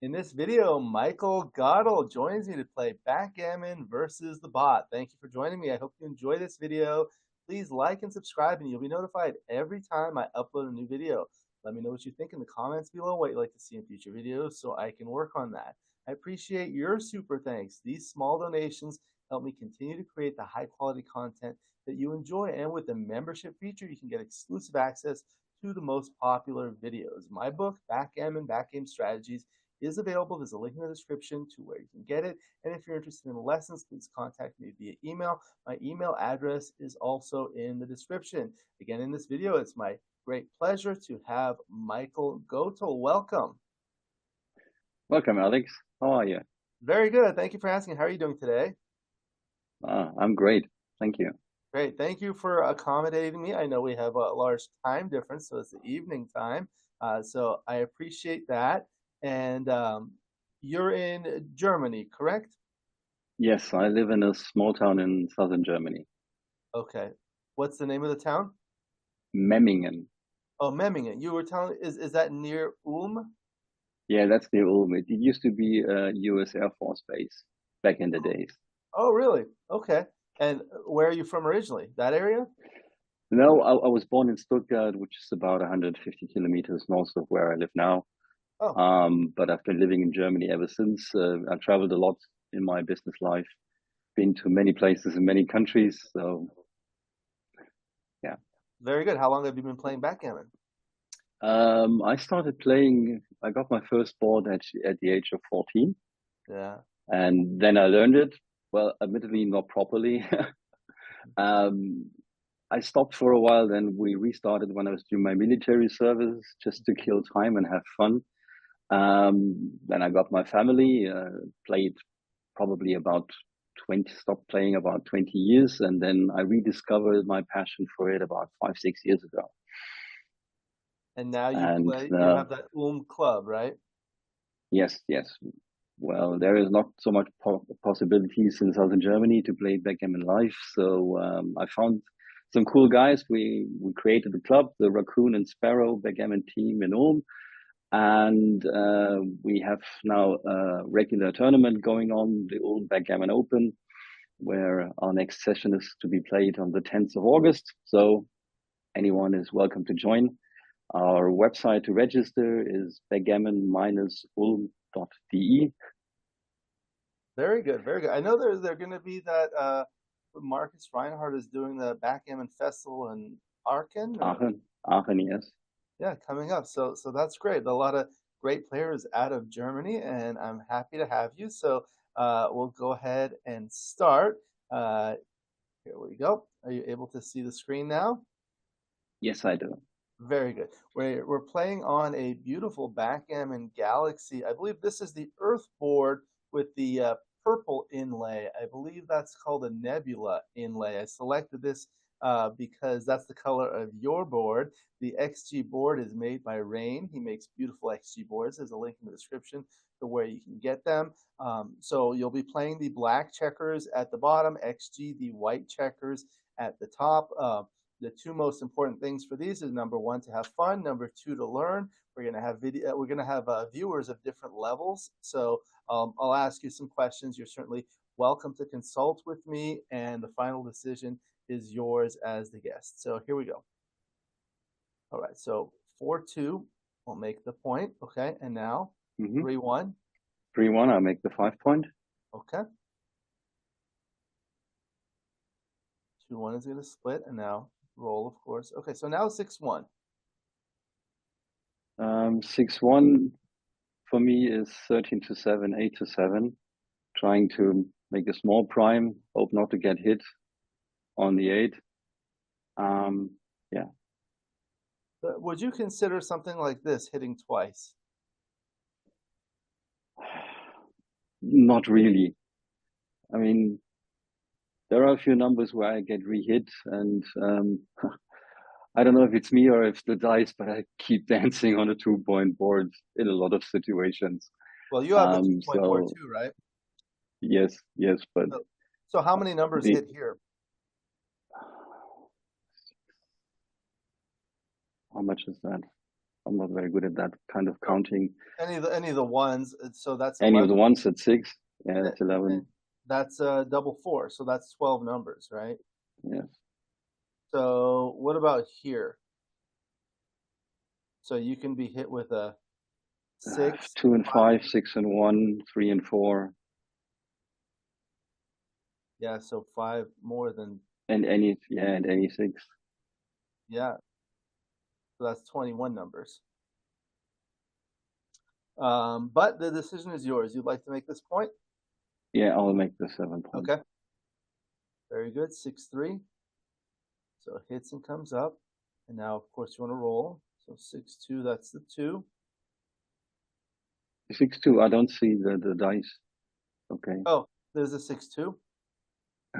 In this video, Mikel Goettl joins me to play Backgammon versus the Bot. Thank you for joining me. I hope you enjoy this video. Please like and subscribe, and you'll be notified every time I upload a new video. Let me know what you think in the comments below, what you'd like to see in future videos, so I can work on that. I appreciate your super thanks. These small donations help me continue to create the high quality content that you enjoy, and with the membership feature, you can get exclusive access to the most popular videos. My book, Backgammon, Backgame Strategies, is available. There's a link in the description to where you can get it. And if you're interested in lessons, please contact me via email. My email address is also in the description. Again, in this video, it's my great pleasure to have Mikel Goettl. Welcome. Welcome, Alex. How are you? Very good. Thank you for asking. How are you doing today? I'm great. Thank you. Great. Thank you for accommodating me. I know we have a large time difference, so it's the evening time. So I appreciate that. And you're in Germany, correct? Yes, I live in a small town in southern Germany, Okay. What's the name of the town? Memmingen. Oh, Memmingen. You were telling, is that near Ulm? Yeah, that's near Ulm. It used to be a US Air Force base back in the days. Oh, really? Okay. And where are you from originally? That area? No, I was born in Stuttgart, which is about 150 kilometers north of where I live now. Oh, But I've been living in Germany ever since. I traveled a lot in my business life, been to many places in many countries. So, yeah. very good. How long have you been playing backgammon? I started playing, I got my first board at the age of 14, Yeah. and then I learned it. Well, admittedly, not properly. um, I stopped for a while, then we restarted when I was doing my military service just to kill time and have fun. Then I got my family, played probably about 20, stopped playing about 20 years, and then I rediscovered my passion for it about 5, 6 years ago. And now you And play, you have that Ulm club, right? yes, yes. Well, there is not so much possibilities in southern Germany to play backgammon live. So I found some cool guys. We created the club, the Raccoon and Sparrow backgammon team in Ulm, and we have now a regular tournament going on, the Ulm Backgammon Open, where our next session is to be played on the 10th of August. So anyone is welcome to join. Our website to register is backgammon-ulm.de. Very good, very good. I know there's going to be that Marcus Reinhardt is doing the backgammon festival in Aachen, or Aachen, yes. yeah, coming up. So that's great. A lot of great players out of Germany, and I'm happy to have you. So we'll go ahead and start. Uh, Here we go. Are you able to see the screen now? Yes, I do. Very good. We're playing on a beautiful backgammon galaxy. I believe this is the Earth board with the purple inlay. I believe that's called a nebula inlay. I selected this because that's the color of your board. The XG board is made by Rain. He makes beautiful XG boards. There's a link in the description to where you can get them. So you'll be playing the black checkers at the bottom, XG, the white checkers at the top. The two most important things for these is number one, to have fun. Number two, to learn. We're going to have video. We're going to have viewers of different levels. So I'll ask you some questions. You're certainly welcome to consult with me, and the final decision is yours as the guest. So here we go. All right. So 4-2 will make the point. Okay. And now 3-1. 3-1, I'll make the 5 point. Okay. 2-1 is going to split, and now roll, of course. Okay. So now 6-1. 6-1 for me is 13-7, 8-7. Trying to make a small prime, hope not to get hit on the 8. Yeah. But would you consider something like this hitting twice? Not really. I mean, there are a few numbers where I get re-hit, and I don't know if it's me or if the dice, but I keep dancing on a 2 point board in a lot of situations. Well, you have the 2 point board So too, right? yes, yes, but So how many numbers the hit here? how much is that? I'm not very good at that kind of counting. Any of the ones, so that's Any of 11. the ones at 6, yeah, And, that's 11. and that's double 4, so that's 12 numbers, right? Yes. So what about here? So you can be hit with a 6, 2 and 5. 5, 6 and 1, 3 and 4, Yeah, so 5 more than, and any 6. yeah, so that's 21 numbers. But the decision is yours. You'd like to make this point? Yeah, I'll make the 7 point. Okay, very good. 6-3. So it hits and comes up. And now, of course, you want to roll. So 6-2, that's the 2. 6-2. I don't see the dice. Okay. Oh, there's a 6-2.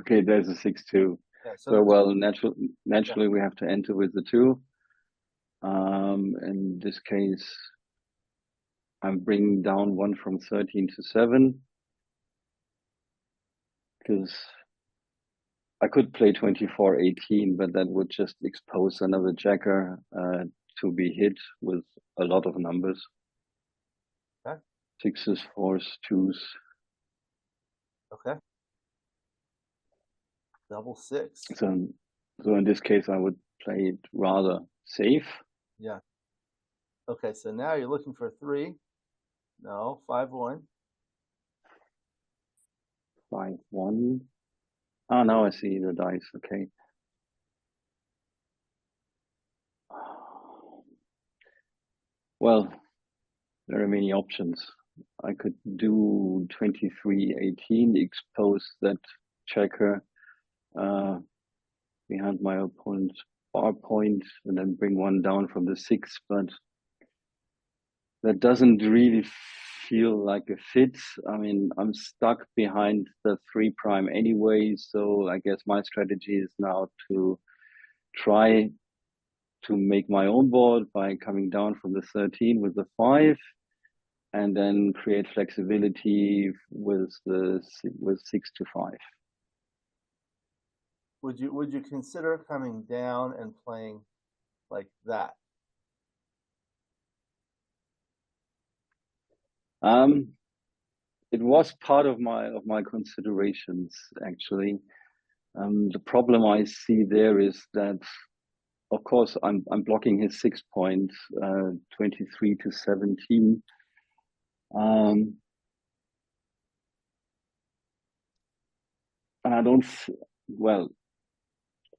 Okay, there's a 6-2. Yeah, so So the well, naturally we have to enter with the 2. In this case, I'm bringing down 1 from 13 to 7 because I could play 24-18, but that would just expose another jacker to be hit with a lot of numbers. okay. 6s, 4s, 2s. Okay. Double 6. So in this case, I would play it rather safe. Yeah. Okay, so now you're looking for 3. No, 5-1. 5-1. Ah, now I see the dice. Okay. Well, there are many options. I could do 23-18, expose that checker behind my opponent's bar point, and then bring 1 down from the 6, but that doesn't really feel like a fit. I mean, I'm stuck behind the 3 prime anyway, so I guess my strategy is now to try to make my own board by coming down from the 13 with the 5, and then create flexibility with 6 to 5. Would you consider coming down and playing like that? It was part of my considerations actually. The problem I see there is that, of course, I'm blocking his 6 point, 23-17. And I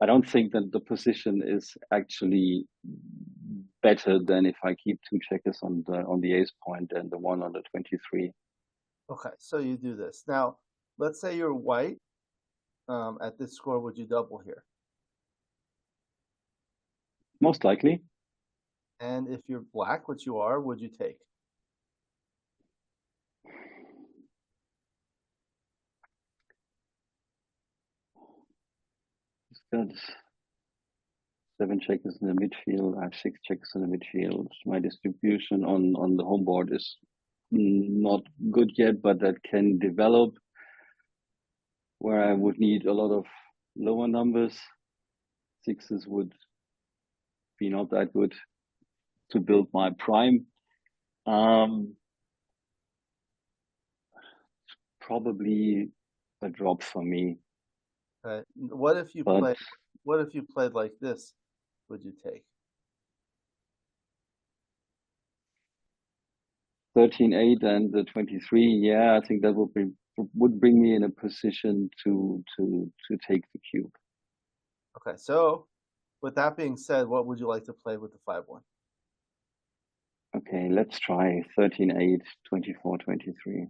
don't think that the position is actually better than if I keep 2 checkers on the ace point and the 1 on the 23. Okay, so you do this. Now, let's say you're white. At this score, would you double here? Most likely. And if you're black, which you are, would you take? Got 7 checkers in the midfield. I have 6 checkers in the midfield. My distribution on the home board is not good yet, but that can develop where I would need a lot of lower numbers. 6s would be not that good to build my prime. Probably a drop for me. What if you But played like this? Would you take? 13-8 and the 23, yeah, I think that would bring me in a position to take the cube. Okay, so with that being said, what would you like to play with the 5-1? Okay, let's try 13-8, 24-23.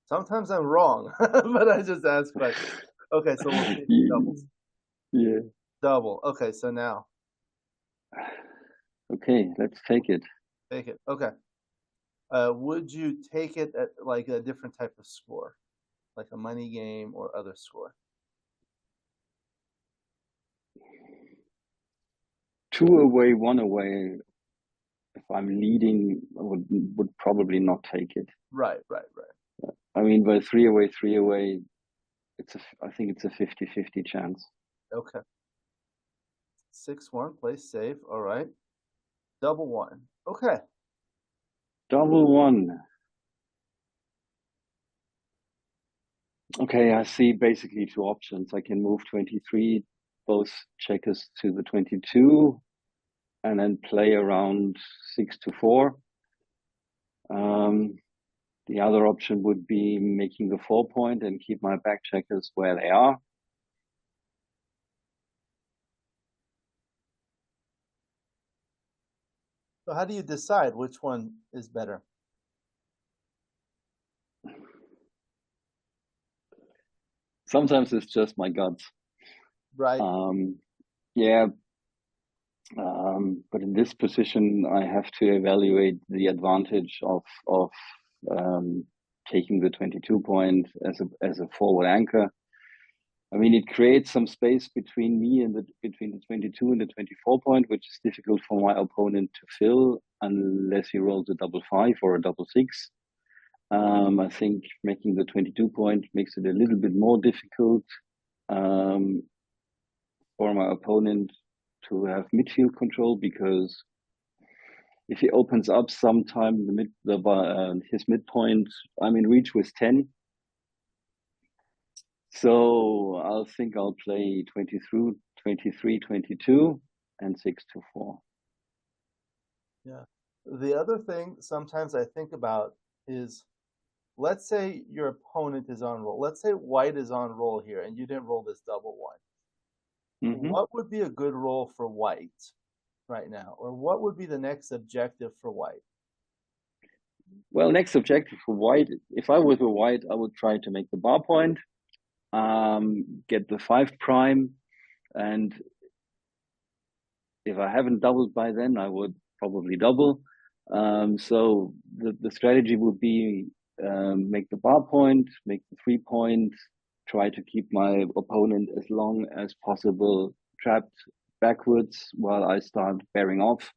Sometimes I'm wrong, but I just ask questions. Okay, so we'll see doubles. Yeah. Double. Okay, so now Okay, let's take it. take it. Okay. Would you take it at like a different type of score, like a money game or other score? 2 away, 1 away. If I'm leading, I would probably not take it. Right. I mean, by 3 away, I think it's a 50-50 chance. Okay. 6-1, play safe. All right. Double 1. Okay. Double one. Okay, I see basically two options. I can move 23, both checkers to the 22, and then play around 6 to 4. The other option would be making the 4 point and keep my back checkers where they are. So how do you decide which one is better? Sometimes it's just my guts. Right. Yeah, but in this position, I have to evaluate the advantage of taking the 22 point as a forward anchor. I mean, it creates some space between me and between the 22 and the 24 point, which is difficult for my opponent to fill unless he rolls a double 5 or a double 6. I think making the 22 point makes it a little bit more difficult for my opponent to have midfield control, because if he opens up sometime his midpoint, I'm in reach with 10. So I'll play 23, 22, and 6 to 4. Yeah. The other thing sometimes I think about is, let's say your opponent is on roll. Let's say white is on roll here and you didn't roll this double one. Mm-hmm. What would be a good roll for white right now? Or what would be the next objective for white? Well, next objective for white, if I were white, I would try to make the bar point, get the 5 prime, and if I haven't doubled by then, I would probably double. So the strategy would be make the bar point, make the 3 point, try to keep my opponent as long as possible trapped backwards while I start bearing off.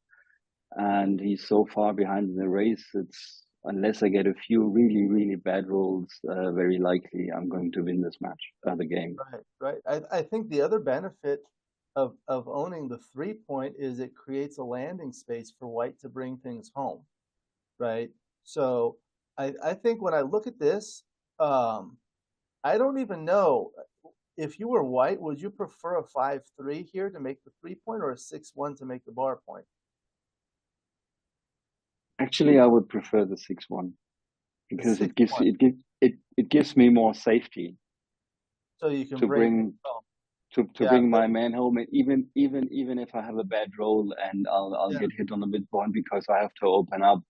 And he's so far behind in the race, it's unless I get a few really, really bad rolls, very likely I'm going to win this match, the game. Right, right. I think the other benefit of owning the 3 point is it creates a landing space for white to bring things home, right? So I think when I look at this, I don't even know if you were white, would you prefer a 5-3 here to make the 3 point or a 6-1 to make the bar point? Actually, I would prefer the 6-1 The because 6-1, it gives me more safety so you can to bring bring things home. to Yeah, bring my man home, and even if I have a bad roll and I'll yeah, get hit on the midpoint because I have to open up.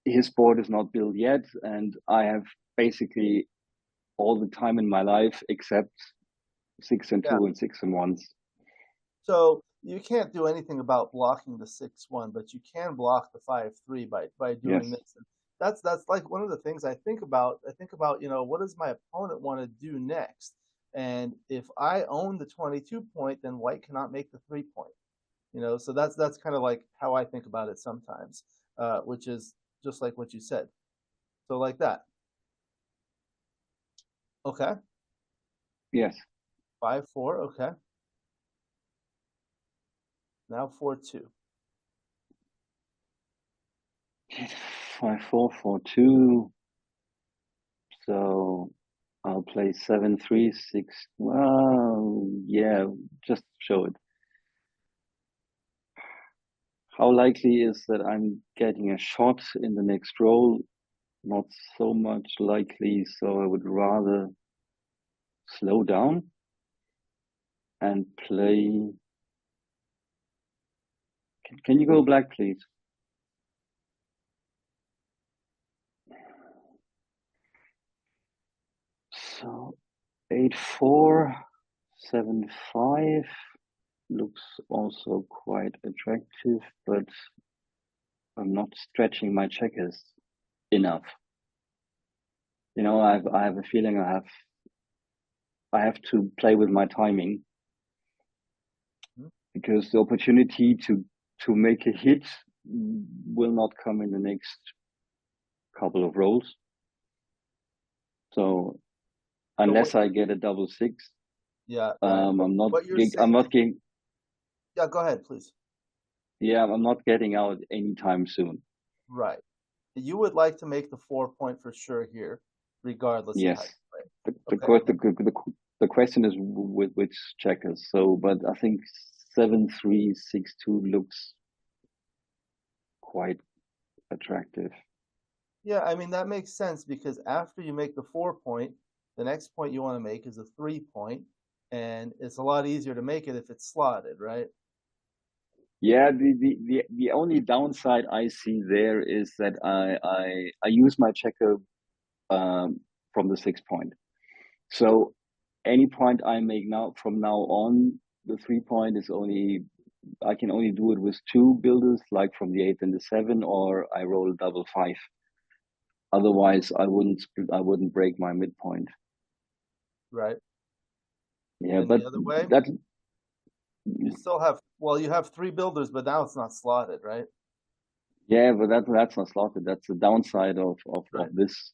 His board is not built yet, and I have basically all the time in my life except 6 and yeah. 2 and 6 and 1s. So you can't do anything about blocking the 6-1, but you can block the 5-3 by doing Yes. this. And that's like one of the things I think about. I think about, what does my opponent want to do next? And if I own the 22 point, then white cannot make the 3 point. So that's kind of like how I think about it sometimes, which is just like what you said. So like that. Okay. Yes. 5-4. Okay. Now 4-2. 5-4-4-2. So I'll play 7-3-6. Well, yeah, just show it. How likely is that I'm getting a shot in the next roll? Not so much likely, so I would rather slow down and play. Can you go black, please? So 8-4, 7-5 looks also quite attractive, but I'm not stretching my checkers enough. I have a feeling I have to play with my timing, because the opportunity to make a hit will not come in the next couple of rolls. So So what? unless I get a double 6, Yeah, right. I'm not What you're saying I'm is, not getting yeah. Go ahead, please. yeah, I'm not getting out anytime soon. Right. You would like to make the 4 point for sure here, regardless of how you Yes. play. The Okay. the question is with which checkers. So, but I think 7-3-6-2 looks quite attractive. Yeah, I mean that makes sense because after you make the 4 point, the next point you want to make is a 3 point, and it's a lot easier to make it if it's slotted, right? Yeah, the only downside I see there is that I use my checker from the 6 point. So any point I make now from now on, the 3 point is only I can only do it with two builders, like from the 8 and the 7, or I roll double 5. Otherwise, I wouldn't break my midpoint. Right. Yeah, And the but other way, that you still have, well, you have three builders, but now it's not slotted, right? yeah, but that's not slotted. That's the downside of Right. this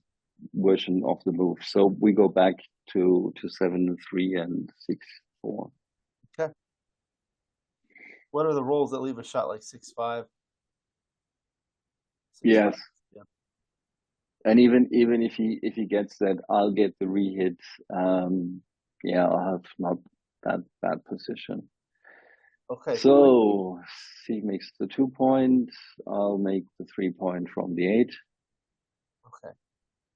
version of the move. So we go back to 7-3 and 6-4. Okay. What are the rolls that leave a shot like 6-5, 6-5? Yes, Yeah. and even if he gets that, I'll get the rehit. Yeah, I'll have not that bad position. Okay. So he makes the 2 point. I'll make the 3 point from the 8. Okay.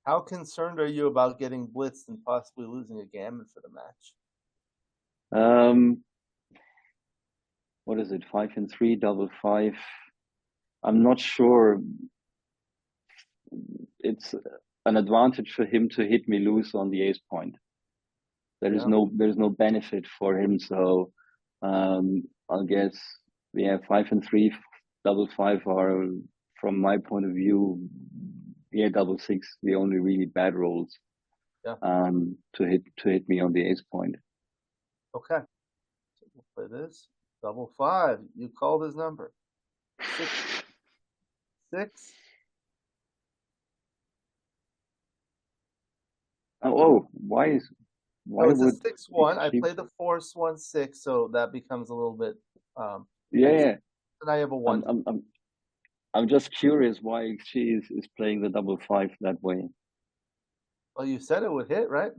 How concerned are you about getting blitzed and possibly losing a gammon for the match? Um, what is it? 5-3, double 5. I'm not sure. It's an advantage for him to hit me loose on the ace point. Yeah. There's no benefit for him. So I'll guess yeah, 5-3, double 5 are from my point of view, yeah, double 6 the only really bad rolls Yeah. to hit me on the ace point. Okay. So we'll play this. Double 5. You called his number. 6-6. Oh, No, why it's a would 6-1. I she? play the force 1-6, so that becomes a little bit Yeah, extra. yeah. And I have a I'm 1. I'm I'm I'm just curious why she is playing the double 5 that way. Well, you said it would hit, right?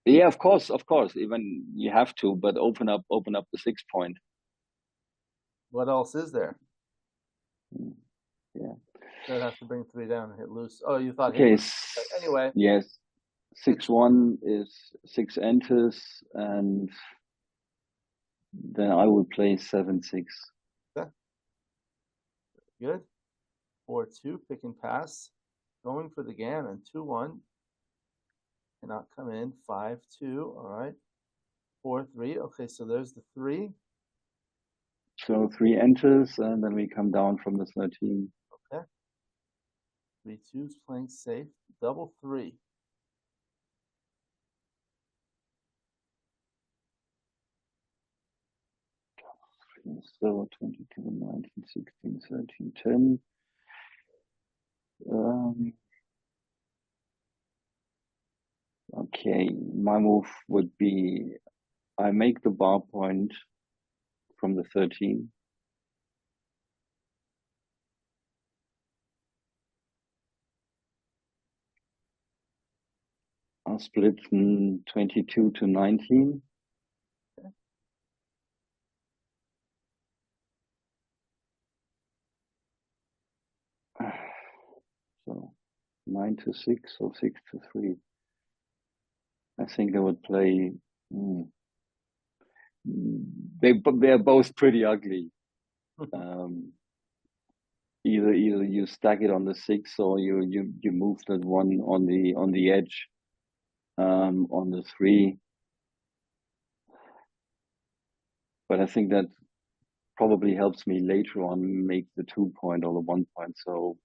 Yeah, of course. Even you have to, but open up the 6 point. What else is there? Mm, yeah. I'd have to bring 3 down and hit loose. Oh, you thought hit Okay. loose. Anyway, Yes. 6. 6-1 is 6 enters, and then I will play 7-6. Okay, good. 4-2, pick and pass. Going for the gammon. 2-1. Cannot come in. 5-2. All right. 4-3. Okay, so there's the 3. So 3 enters, and then we come down from the 13. Okay. 3-2 is playing safe. Double 3. So 22, 19, 16, 13, 10. Okay, my move would be I make the bar point from the 13. I'll split 22 to 19. Okay. So 9 to 6 or 6 to 3. I think I would play. They're both pretty ugly. Um, either you stack it on the 6 or you move that one on the edge on the 3. But I think that probably helps me later on make the 2 point or the 1 point. So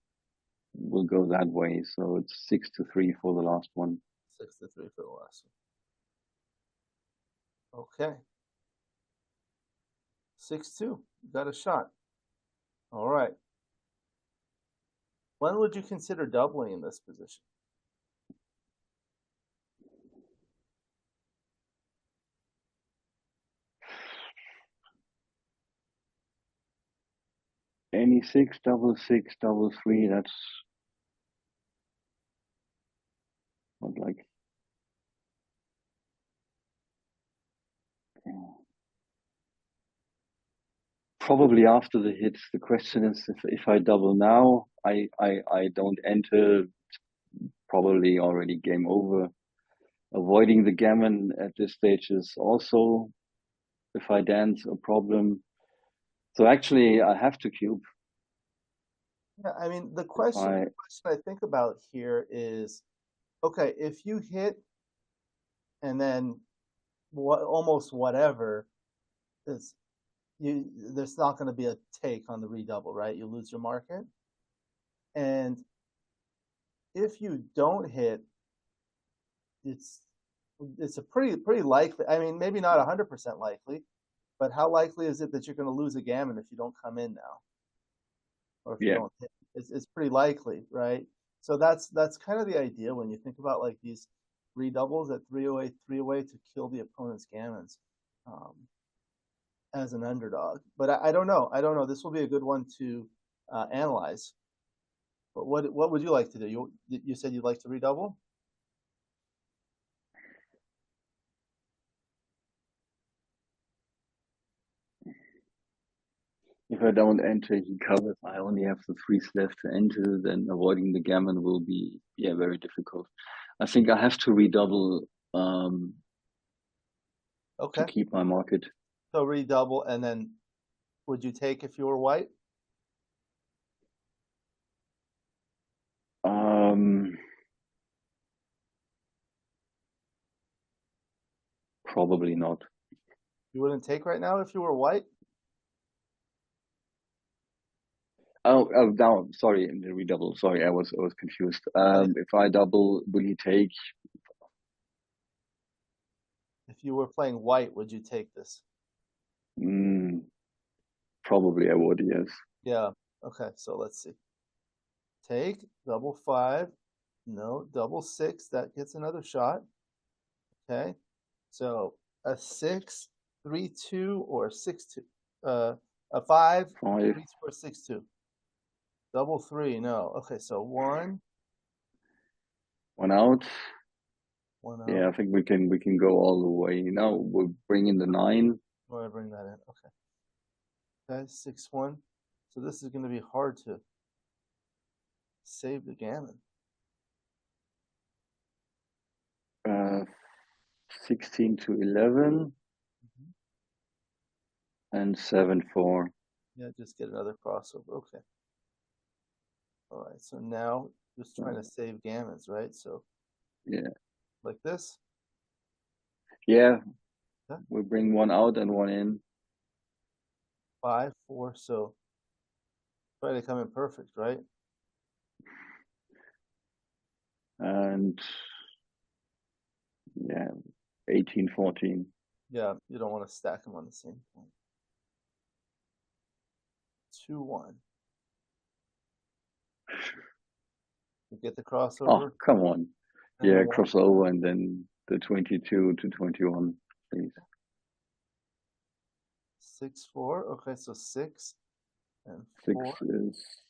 we'll go that way. So it's 6 to 3 for the last one. 6-3 for the last one. Okay. 6-2. You got a shot. All right. When would you consider doubling in this position? 26, double 6, double 3. That's not like. Probably after the hit. The question is if I double now, I don't enter. Probably already game over. Avoiding the gammon at this stage is also, if I dance, a problem. So actually, I have to cube. Yeah, I mean, If I the question I think about here is, okay, if you hit and then what almost whatever, it's there's not going to be a take on the redouble, right? You lose your market. And if you don't hit, it's it's a pretty likely. I mean, maybe not 100% likely, but how likely is it that you're going to lose a gammon if you don't come in now, or if you yeah don't hit? It's pretty likely, right? So that's kind of the idea when you think about like these redoubles at 308 to kill the opponent's gammons um, as an underdog. But I don't know. I don't know. This will be a good one to analyze. But what would you like to do? You said you'd like to redouble? if I don't enter, he covers. I only have the threes left to enter. Then avoiding the gammon will be very difficult. I think I have to redouble to Okay. keep my market. So redouble, and then would you take if you were white? Um, Probably not. You wouldn't take right now if you were white? Oh, no, sorry, in the redouble. Sorry, I was confused. Yeah. If I double, will he take? If you were playing white, would you take this? Mm, Probably I would, yes. Yeah. Okay, so let's see. Take, double five. No, double six. That gets another shot. Okay. So a six, 3-2, or a 6-2. A five, Five, 3-2, or 6-2. Double three. No. Okay, so one, one out. one Yeah, out. I think we can go all the way. Now we'll bring in the nine. Where do I bring that in? Okay. Okay, 6-1. So this is going to be hard to save the gammon. Uh, 16 to 11 Mhm. and 7-4. Yeah, just get another crossover. Okay. All right. So now just trying to So save gammons, right? So yeah, like this. yeah, Okay. we bring one out and one in. 5, 4. So try to come in perfect, right? And yeah, 18-14. Yeah, you don't want to stack them on the same point. 2-1. You get the Oh, crossover come on. and a Yeah, 1. crossover and then the 22 to 21, please. 6-4. Okay, so 6 and Six 4. is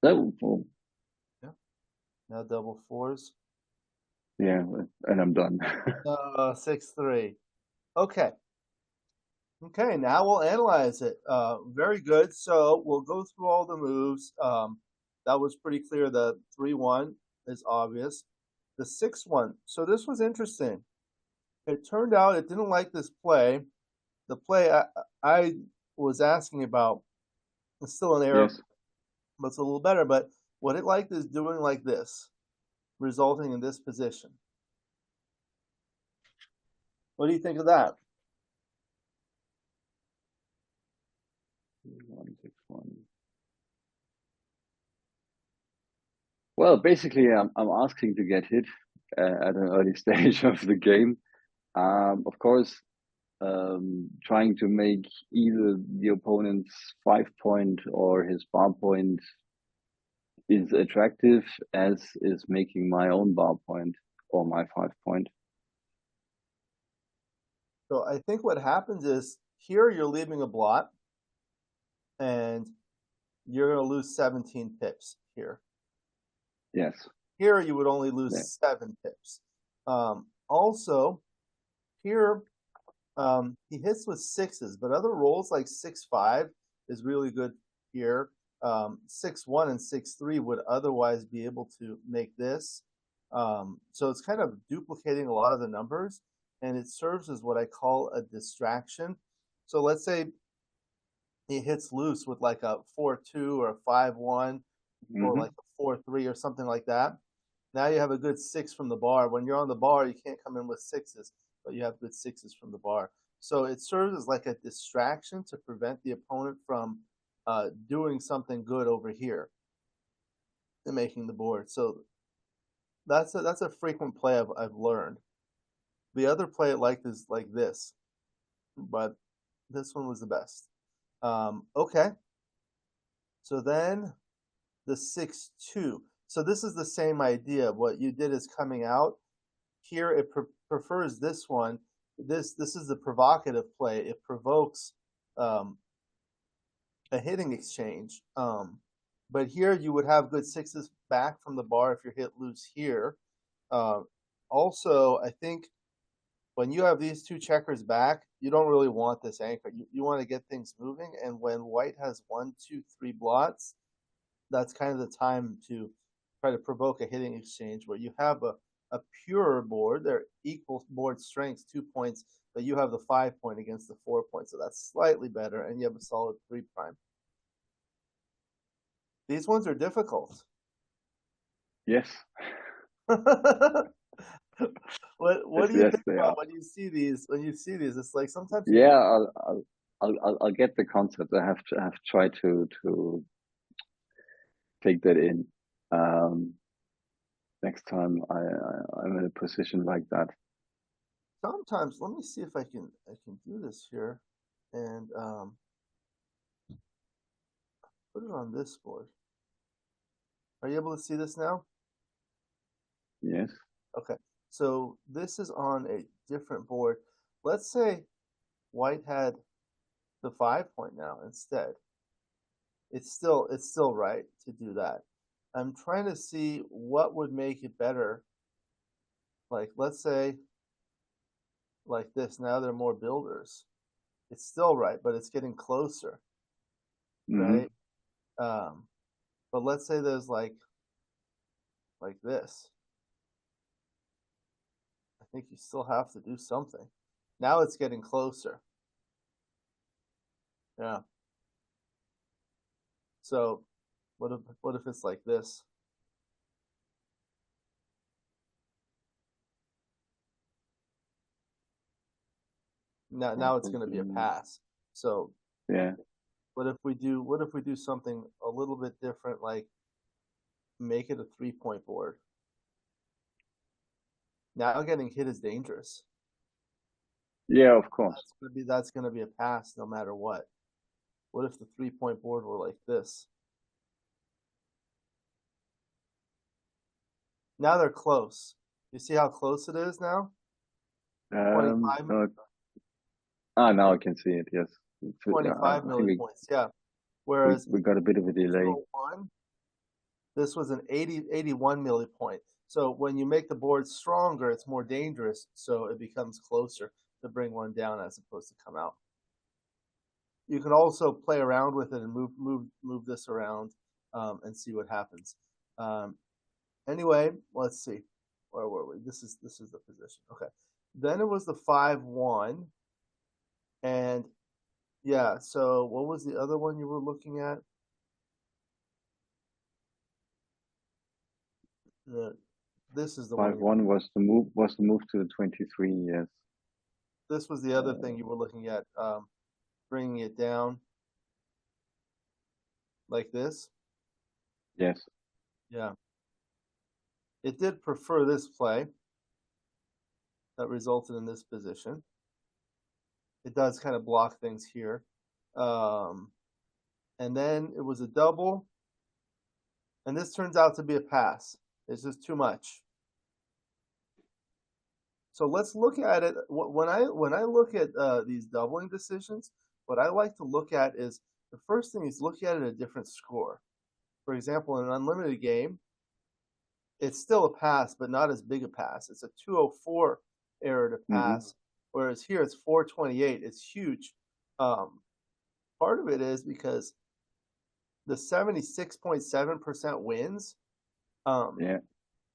7-4. Yeah. Now double fours. Yeah, and I'm done. 6-3. Okay. Okay, now we'll analyze it. Very good. So we'll go through all the moves. That was pretty clear. The 3-1 is obvious. The 6-1. So this was interesting. It turned out it didn't like this play. The play I was asking about is still an error, Yes. but it's a little better. But what it liked is doing like this, resulting in this position. What do you think of that? 1-6-1. Well, basically, I'm asking to get hit at an early stage of the game. Of course, trying to make either the opponent's 5 point or his bar point is attractive, as is making my own bar point or my 5 point. So I think what happens is here you're leaving a blot, and you're going to lose 17 pips here. Yes. Here, you would only lose Yeah. 7 pips. Also, here, he hits with sixes, but other rolls like 6-5 is really good here. 6-1 and 6-3 would otherwise be able to make this. So it's kind of duplicating a lot of the numbers, and it serves as what I call a distraction. So let's say he hits loose with like a 4-2 or a 5-1 or Mm-hmm. like a 4-3 or something like that. Now you have a good 6 from the bar. When you're on the bar, you can't come in with sixes, but you have good sixes from the bar. So it serves as like a distraction to prevent the opponent from doing something good over here and making the board. So that's a frequent play I've learned. The other play I liked is like this, but this one was the best. Okay, so then the 6-2. So this is the same idea. What you did is coming out. Here it prefers this one. This is the provocative play. It provokes um, a hitting exchange. But here you would have good sixes back from the bar if you're hit loose here. Uh, Also, I think when you have these two checkers back, you don't really want this anchor. You want to get things moving. And when white has 1, 2, 3 blots, that's kind of the time to try to provoke a hitting exchange where you have a pure board. They're equal board strengths, 2 points, but you have the 5 point against the 4 point. So that's slightly better, and you have a solid 3 prime. These ones are difficult. Yes. What Yes, do you yes, think they about are. when you see these? When you see these, it's like sometimes you Yeah, I'll get the concept. I have tried to take that in. Um, Next time I'm in a position like that. sometimes. Let me see if I can do this here, and put it on this board. Are you able to see this now? Yes. Okay, so this is on a different board. Let's say white had the 5 point now instead. It's still right to do that. I'm trying to see what would make it better. Like let's say like this. Now they're more builders. It's still right, but it's getting closer, Mm-hmm. right? Um, but let's say there's like this. I think you still have to do something. Now it's getting closer. Yeah. So what if it's like this? Now it's going to be a Probably. pass. So Yeah. what if we do something a little bit different, like make it a 3 point board? Now getting hit is dangerous. Yeah, of course. That's gonna be a pass no matter what. What if the 3 point board were like this? Now they're close. You see how close it is now? 25 No, now I can see it. Yes. 25 I think milli points. Yeah. Whereas we got a bit of a delay. original one, this was an 81 milli point. So when you make the board stronger, it's more dangerous. So it becomes closer to bring one down as opposed to come out. You can also play around with it and move this around and see what happens. Um, anyway, let's see. Where were we? This is the position. Okay. Then it was the 5-1, and yeah. So what was the other one you were looking at? The This is the one Five you were. one was the move to the 23. Yes. This was the other thing you were looking at. Bringing it down like this. Yes. Yeah. It did prefer this play that resulted in this position. It does kind of block things here. Um, and then it was a double, and this turns out to be a pass. It's just too much. So let's look at it. When I look at these doubling decisions, what I like to look at is the first thing is look at it at a different score. For example, in an unlimited game, it's still a pass, but not as big a pass. It's a 204 error to pass, whereas here it's 428. It's huge. Um, Part of it is because the 76.7% wins. Yeah,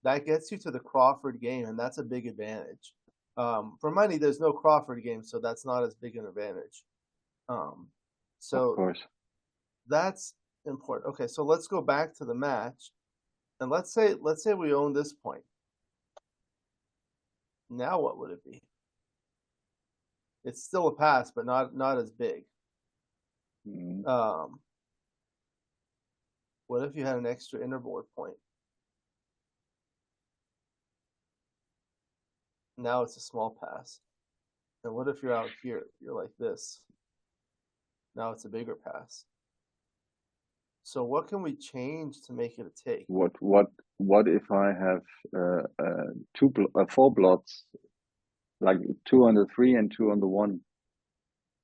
That gets you to the Crawford game, and that's a big advantage. For money, there's no Crawford game, so that's not as big an advantage. Um, of so course. that's important. Okay, so let's go back to the match, and let's say we own this point. Now what would it be? It's still a pass, but not as big. Mm. Um, what if you had an extra interboard point? Now it's a small pass. And what if you're out here? You're like this. Now it's a bigger pass. So what can we change to make it a take? What if I have four blots, like two on the three and two on the one?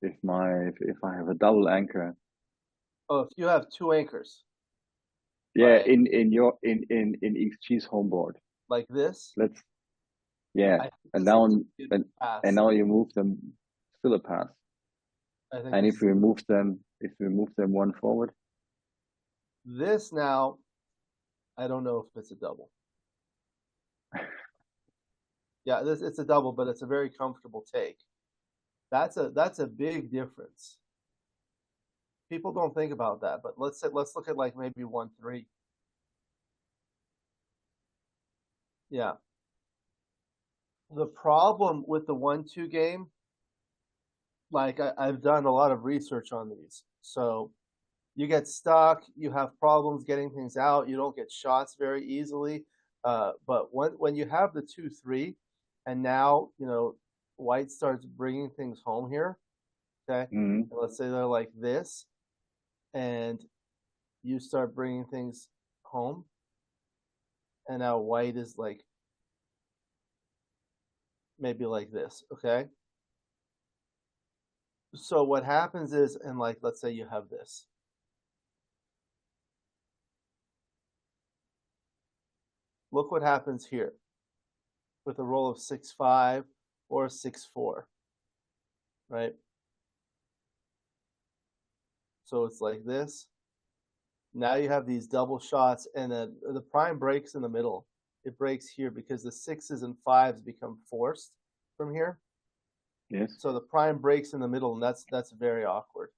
If I have a double anchor, Oh, if you have two anchors, yeah, like in XG's home board. like this, Let's yeah, I think and this now is a good and pass. now you move them, still a pass. I think And this is a good if we move them one forward, this now. I don't know if it's a double. Yeah, this it's a double, but it's a very comfortable take. That's a big difference. People don't think about that, but let's look at like maybe 1-3. Yeah. The problem with the 1-2 game, like I've done a lot of research on these. So you get stuck, you have problems getting things out, you don't get shots very easily. But when you have the 2-3, and now White starts bringing things home here. Okay, mm, and let's say they're like this, and you start bringing things home, and now White is like maybe like this. Okay, so what happens is, and like let's say you have this. Look what happens here with a roll of 6-5 or 6-4, right? So it's like this. Now you have these double shots, and then the prime breaks in the middle. It breaks here because the 6s and 5s become forced from here. yes, So the prime breaks in the middle, and that's very awkward.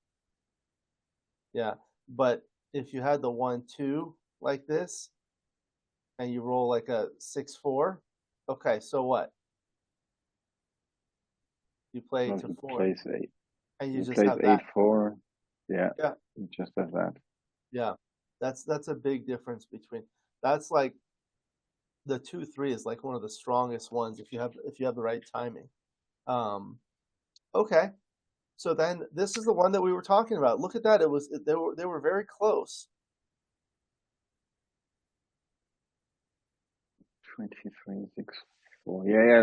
Yeah, but if you had the 1-2 like this, and you roll like a 6-4, okay, so what? You play well, to he 4, plays eight. and you He just plays have that. 8-4. Yeah, Yeah, he just has that. yeah. That's a big difference between. That's like the 2-3 is like one of the strongest ones if you have the right timing. Um, okay, so then this is the one that we were talking about. Look at that. They were very close. 23, 6-4. Yeah,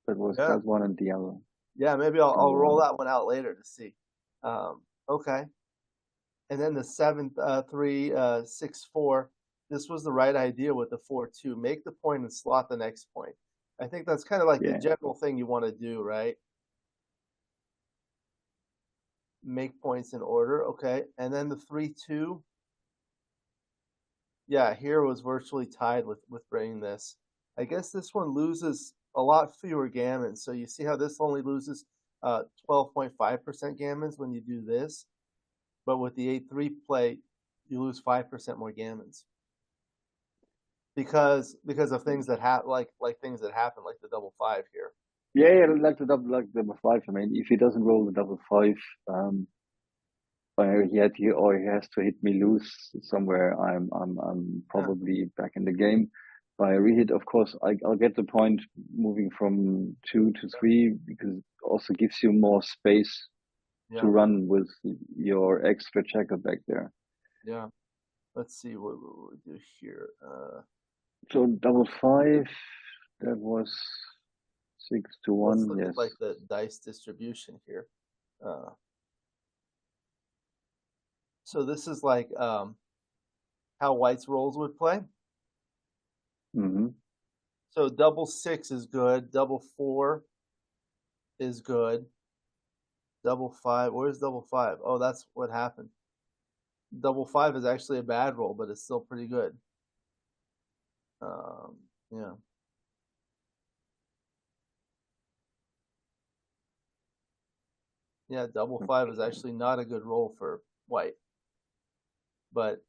that was Yeah, that one and the other. yeah. Maybe I'll So roll that one out later to see. Okay, and then the 7-3 6-4. This was the right idea with the 4-2. Make the point and slot the next point. I think that's kind of like the yeah, general thing you want to do, right? Make points in order. Okay, and then the 3-2. Yeah, here was virtually tied with bringing this. I guess this one loses a lot fewer gammons. So you see how this only loses 12.5% gammons when you do this, but with the 8-3 play, you lose 5% more gammons because of things that like things that happen like the double five here. yeah, like the double five. I mean, if he doesn't roll the double five, um, or he has to hit me loose somewhere, I'm Yeah, probably back in the game. By a rehit, of course, I'll get the point moving from 2 to 3 because it also gives you more space to yeah, run with your extra checker back there. yeah. Let's see what we do here. So double five, that was six to Let's one. look at Yes. like the dice distribution here. Uh, So this is like how white's rolls would play. Mm-hmm. So double six is good. Double four is good. Double five. Where's double five? Oh, that's what happened. Double five is actually a bad roll, but it's still pretty good. Um, yeah. Yeah, double five is actually not a good roll for white, but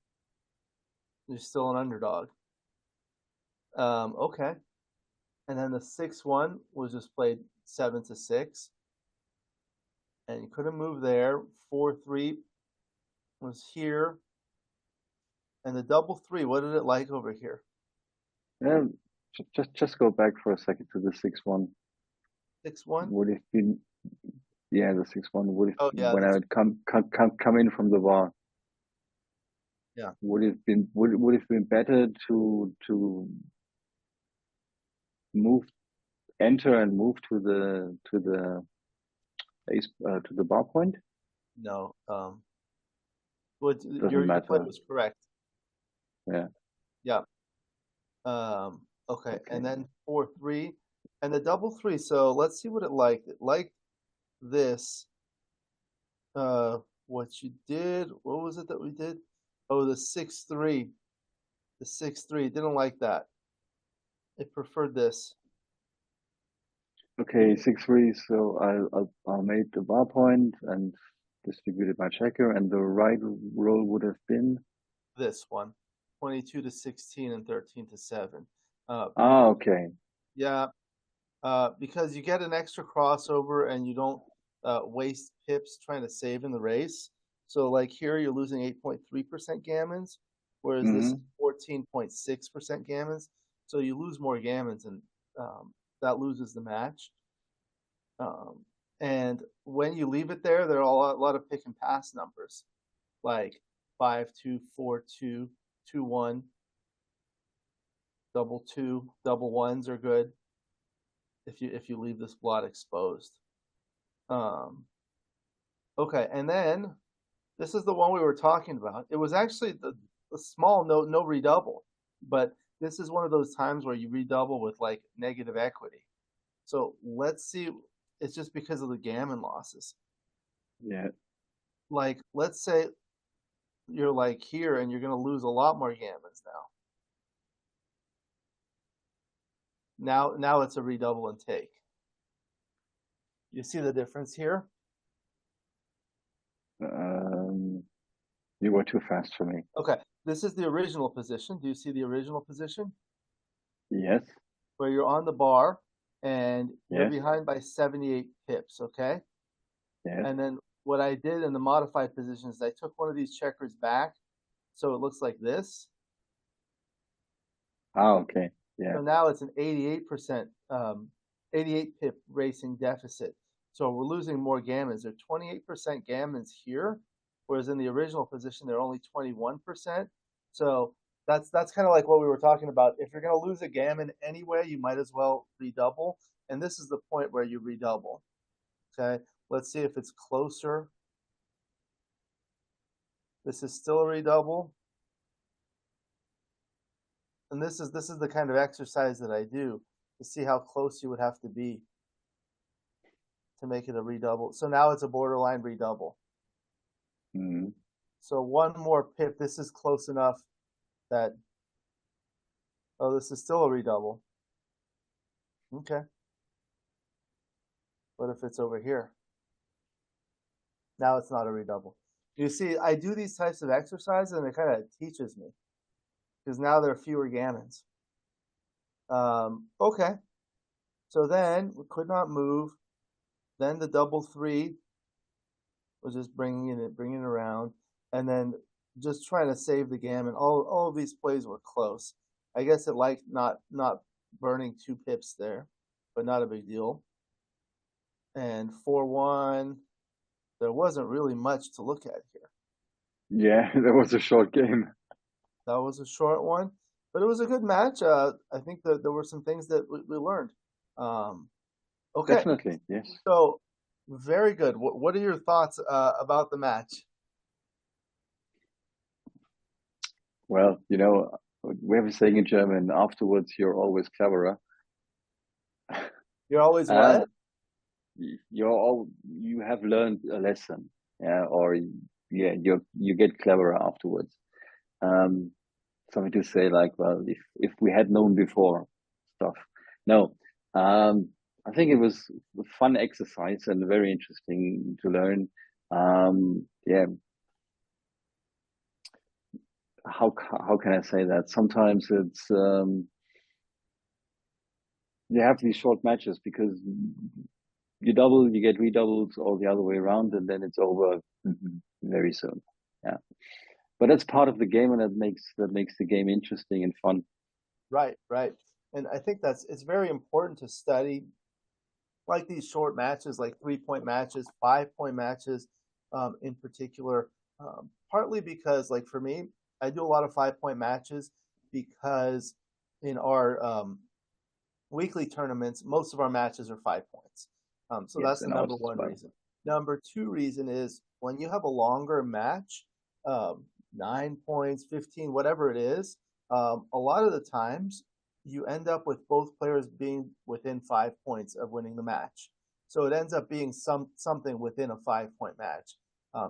you're still an underdog. Okay. And then the 6-1 was just played 7-6, and you couldn't move there. 4-3 was here, and the double three. What did it like over here? Yeah, just go back for a second to the 6-1. 6-1. Would have been, yeah, the 6-1 would have, Oh yeah, when I that's would come in from the bar, yeah. would have been better to move, enter and move to the ace, to the bar point. No. What Doesn't your play matter. was correct. Yeah. Yeah. Okay, and Okay. then 4-3, and the double three. So let's see what it liked. It liked this. What you did? What was it that we did? Oh, the 6-3. The 6-3 didn't like that. It preferred this. Okay, 6-3. So I'll make the bar point and distributed my checker, and the right roll would have been. This one, 22-16 and 13-7. Uh, Ah, okay. yeah, because you get an extra crossover and you don't waste pips trying to save in the race. So like here, you're losing 8.3% gammons, whereas this is Mm-hmm. 14.6% gammons. So you lose more gammons, and that loses the match. Um, and when you leave it there, there are a lot of pick and pass numbers, like 5-2, 4-2, 2-1, double two, double ones are good if you leave this blot exposed. Um, okay, and then this is the one we were talking about. It was actually the small no redouble, but this is one of those times where you redouble with like negative equity. So let's see. It's just because of the gammon losses. Yeah. Like let's say you're like here and you're going to lose a lot more gammons now. Now it's a redouble and take. You see the difference here? Um, you were too fast for me. Okay, this is the original position. Do you see the original position? Yes. Where you're on the bar and you're Yes. behind by 78 pips, okay? Yes. And then what I did in the modified position is I took one of these checkers back so it looks like this. Ah, okay. Yeah. So now it's an 88 pip racing deficit. So we're losing more gammons. They're 28% gammons here, whereas in the original position they're only 21%. So that's kind of like what we were talking about. If you're going to lose a gammon anyway, you might as well redouble. And this is the point where you redouble. Okay, let's see if it's closer. This is still a redouble. And this is the kind of exercise that I do to see how close you would have to be to make it a redouble. So now it's a borderline redouble. Mm-hmm. So one more pip. This is close enough that, oh, this is still a redouble. Okay. What if it's over here? Now it's not a redouble. You see, I do these types of exercises and it kind of teaches me because now there are fewer gammons. Okay. So then we could not move. Then the double three was just bringing it around, and then just trying to save the gammon. All of these plays were close. I guess it liked not burning 2 pips there, but not a big deal. And 4-1, there wasn't really much to look at here. Yeah, that was a short game. That was a short one, but it was a good match. I think that there were some things that we learned. Um, okay, Definitely, yes. so very good. What are your thoughts about the match? Well, we have a saying in German, afterwards you're always cleverer. You're always Um, what? you have learned a lesson, yeah, or yeah, you get cleverer afterwards. Um, Something to say like, well, if we had known before stuff. No, I think it was a fun exercise and very interesting to learn. Yeah, how can I say that? Sometimes it's you have these short matches because you double, you get redoubles, or the other way around, and then it's over very soon. Yeah, but that's part of the game, and that makes the game interesting and fun. Right, right. And I think it's very important to study like these short matches, like 3 point matches, 5 point matches, in particular. Partly because, like for me, I do a lot of 5 point matches because in our weekly tournaments, most of our matches are 5 points. So Yes, that's the and ours number is one fun. reason. Number two reason is when you have a longer match, 9 points, 15, whatever it is, a lot of the times you end up with both players being within 5 points of winning the match. So it ends up being something within a 5 point match.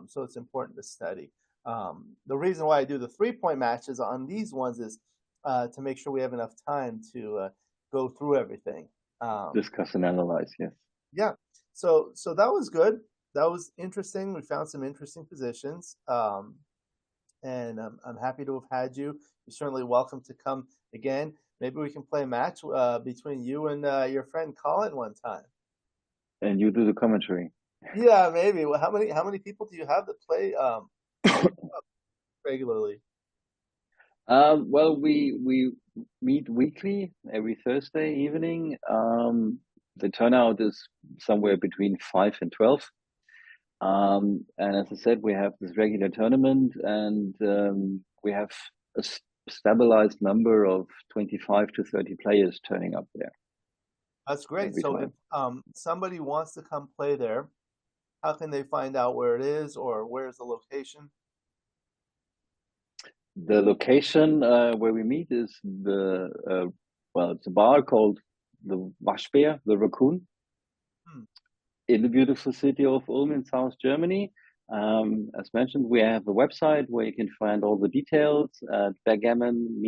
So it's important to study. The reason why I do the 3 point matches on these ones is to make sure we have enough time to go through everything. Um, Discuss and analyze. Yes. yeah, so that was good. That was interesting. We found some interesting positions, and I'm happy to have had you. You're certainly welcome to come again. Maybe we can play a match between you and your friend Colin one time. And you do the commentary. Yeah, maybe. Well, how many people do you have that play in your club regularly? Well, we meet weekly every Thursday evening. The turnout is somewhere between 5 and 12. And as I said, we have this regular tournament, and we have a stabilized number of 25 to 30 players turning up there That's great. every So if time. somebody wants to come play there, how can they find out where it is or where's the location? The location where we meet is it's a bar called the Waschbär, the Raccoon, Hmm, in the beautiful city of Ulm in South Germany. As mentioned, we have a website where you can find all the details at backgammon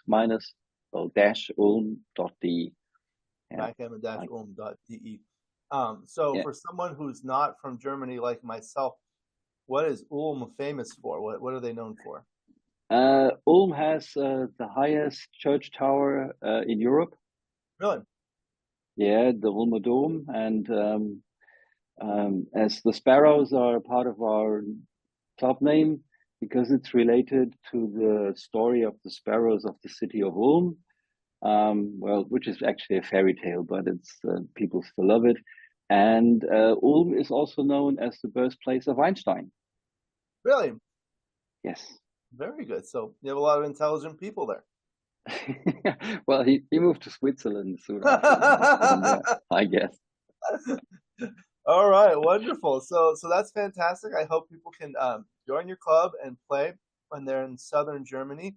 minus well, dash ulm.de. Yeah, I, backgammon-ulm.de. So yeah. for someone who's not from Germany like myself, what is Ulm famous for? What are they known for? Ulm has the highest church tower in Europe. Really? Yeah, the Ulmer Dome, and as the sparrows are part of our club name because it's related to the story of the sparrows of the city of Ulm. Well, which is actually a fairy tale, but it's people still love it. And Ulm is also known as the birthplace of Einstein. Really? Yes. Very good. So you have a lot of intelligent people there. Well, he moved to Switzerland soon after and was born there, I guess. All right, wonderful. So that's fantastic. I hope people can join your club and play when they're in southern Germany.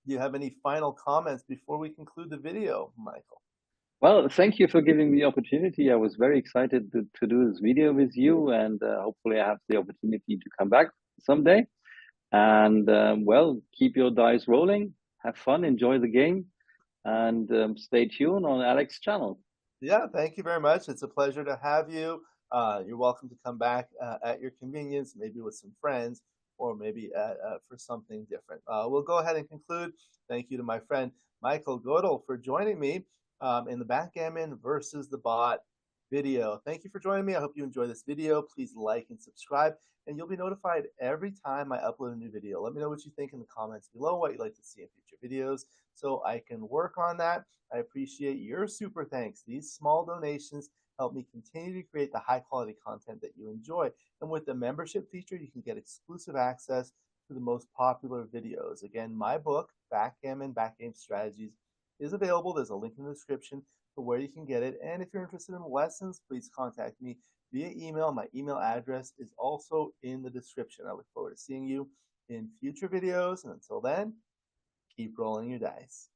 Do you have any final comments before we conclude the video, Michael? Well, thank you for giving me the opportunity. I was very excited to do this video with you, and hopefully, I have the opportunity to come back someday. And well, keep your dice rolling, have fun, enjoy the game, and stay tuned on Alex's channel. Yeah, thank you very much. It's a pleasure to have you. You're welcome to come back at your convenience, maybe with some friends, or maybe for something different. We'll go ahead and conclude. Thank you to my friend Mikel Goettl for joining me in the Backgammon versus the Bot video. Thank you for joining me. I hope you enjoy this video. Please like and subscribe, and you'll be notified every time I upload a new video. Let me know what you think in the comments below, what you'd like to see in future videos, so I can work on that. I appreciate your super thanks. These small donations help me continue to create the high quality content that you enjoy. And with the membership feature, you can get exclusive access to the most popular videos. Again, my book, Backgammon Backgame Strategies, is available. There's a link in the description for where you can get it. And if you're interested in lessons, please contact me via email. My email address is also in the description. I look forward to seeing you in future videos. And until then, keep rolling your dice.